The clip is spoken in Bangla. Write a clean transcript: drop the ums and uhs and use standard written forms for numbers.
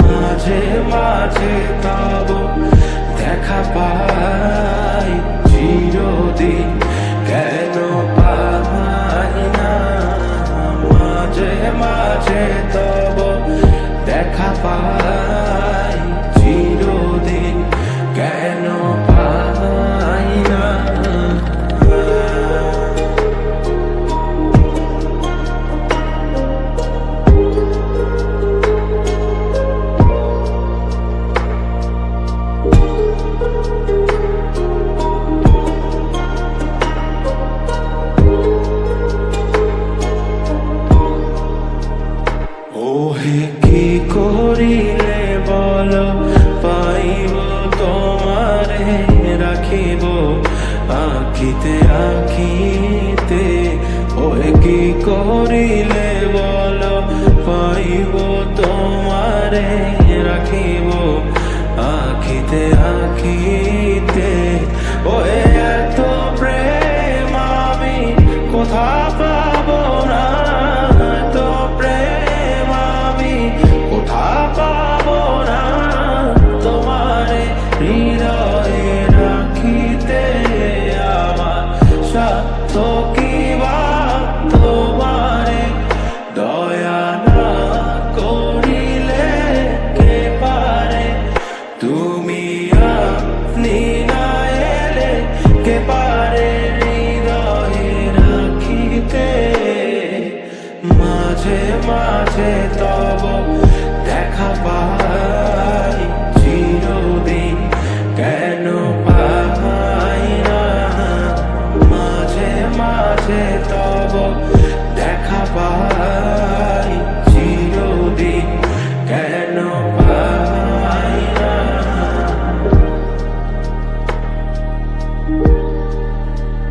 মাঝে মাঝে তবু দেখা পাই, চিরদিন কেন পাই না। মাঝে মাঝে তবু দেখা পাই, চিরদিন কেন পাই না। ওহে কি করিলে বলো পাইব তোমারে, রাখিব আখিতে আখিতে। ওহে কি করিলে বলো পাইব তোমারে, রাখিব আখিতে আখিতে। ওহে এত প্রেম আমি কোথা পাবো না, এত প্রেম আমি কোথা পাবো না। তোমারে হৃদয়ে রাখিতে আমার সাধ্য কি বা, তোমারে দয়া না করিলে কে পারে। তুমি আপনি